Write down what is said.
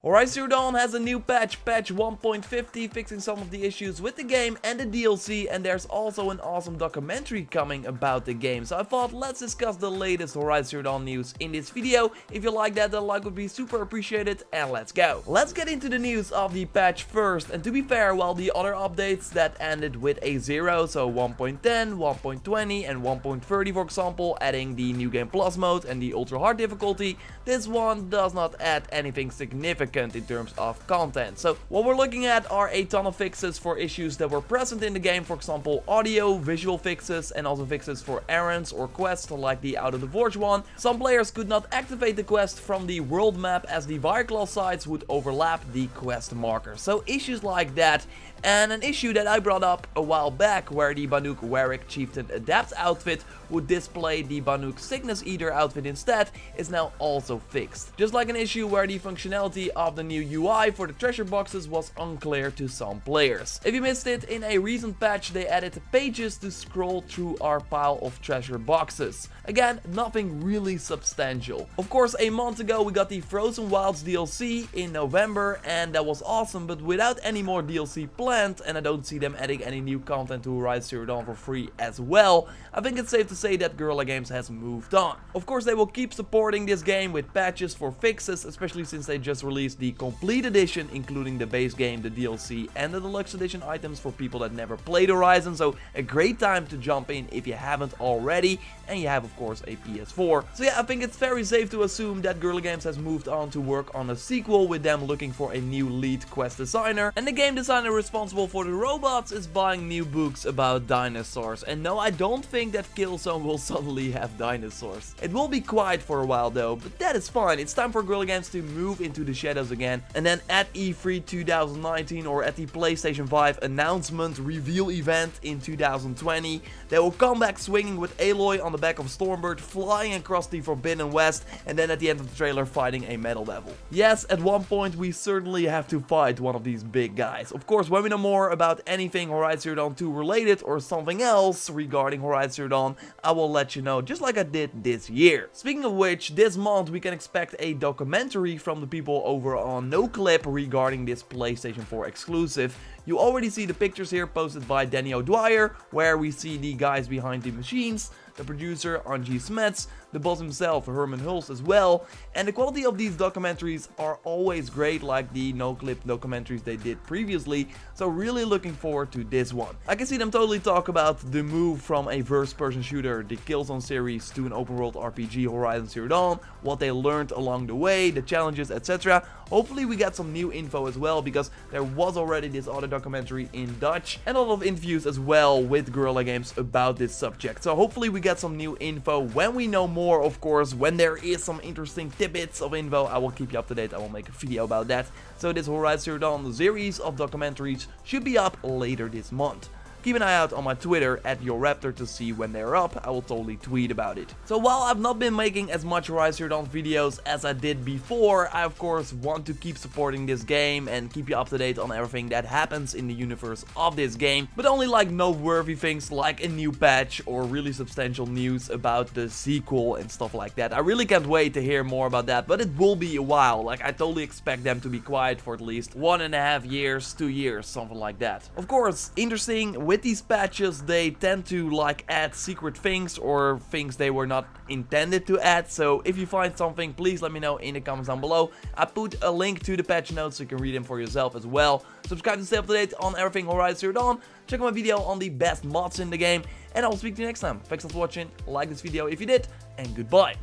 Horizon Zero Dawn has a new patch, patch 1.50, fixing some of the issues with the game and the DLC, and there's also an awesome documentary coming about the game. So I thought, let's discuss the latest Horizon Zero Dawn news in this video. If you like that, then a like would be super appreciated, and let's go. Let's get into the news of the patch first, and to be fair, while the other updates that ended with a 0, so 1.10, 1.20 and 1.30 for example, adding the New Game Plus mode and the ultra hard difficulty, this one does not add anything significant in terms of content. So what we're looking at are a ton of fixes for issues that were present in the game, for example audio, visual fixes, and also fixes for errands or quests like the Out of the Forge one. Some players could not activate the quest from the world map as the Vireclaw sites would overlap the quest marker. So issues like that, and an issue that I brought up a while back where the Banuk Warwick Chieftain Adapt outfit would display the Banuk Cygnus Eater outfit instead is now also fixed. Just like an issue where the functionality of the new UI for the treasure boxes was unclear to some players. If you missed it, in a recent patch they added pages to scroll through our pile of treasure boxes. Again, nothing really substantial. Of course, a month ago we got the Frozen Wilds DLC in November, and that was awesome, but without any more DLC planned, and I don't see them adding any new content to Horizon Zero Dawn for free as well, I think it's safe to say that Guerrilla Games has moved on. Of course, they will keep supporting this game with patches for fixes, especially since they just released the complete edition, including the base game, the DLC, and the deluxe edition items for people that never played Horizon, so a great time to jump in if you haven't already, and you have of course a PS4. So yeah, I think it's very safe to assume that Guerrilla Games has moved on to work on a sequel, with them looking for a new lead quest designer, and the game designer responsible for the robots is buying new books about dinosaurs. And no, I don't think that Killzone will suddenly have dinosaurs. It will be quiet for a while though, but that is fine. It's time for Guerrilla Games to move into the shadows again, and then at E3 2019 or at the PlayStation 5 announcement reveal event in 2020, they will come back swinging with Aloy on the back of Stormbird, flying across the Forbidden West, and then at the end of the trailer fighting a Metal Devil. Yes, at one point we certainly have to fight one of these big guys. Of course, when we know more about anything Horizon Zero Dawn 2 related or something else regarding Horizon Zero Dawn, I will let you know, just like I did this year. Speaking of which, this month we can expect a documentary from the people over on NoClip regarding this PlayStation 4 exclusive. You already see the pictures here posted by Danny O'Dwyer, where we see the guys behind the machines, the producer Angie Smets, the boss himself Herman Hulst as well, and the quality of these documentaries are always great, like the NoClip documentaries they did previously, so really looking forward to this one. I can see them totally talk about the move from a first-person shooter, the Killzone series, to an open-world RPG, Horizon Zero Dawn, what they learned along the way, the challenges, etc. Hopefully we get some new info as well, because there was already this other documentary in Dutch, and a lot of interviews as well with Guerrilla Games about this subject. So hopefully we get some new info when we know more. Of course, when there is some interesting tidbits of info, I will keep you up to date. I will make a video about that. So this Horizon Zero Dawn series of documentaries should be up later this month. Keep an eye out on my Twitter @YourRaptor to see when they're up. I will totally tweet about it. So while I've not been making as much Horizon Zero Dawn videos as I did before, I of course want to keep supporting this game and keep you up to date on everything that happens in the universe of this game, but only like noteworthy things like a new patch or really substantial news about the sequel and stuff like that. I really can't wait to hear more about that, but it will be a while. Like, I totally expect them to be quiet for at least 1.5 years, 2 years, something like that. Of course, interesting, with these patches they tend to like add secret things or things they were not intended to add, so if you find something, please let me know in the comments down below. I put a link to the patch notes so you can read them for yourself as well. Subscribe to stay up to date on everything Horizon Zero Dawn. Check out my video on the best mods in the game, and I will speak to you next time. Thanks for watching, like this video if you did, and goodbye.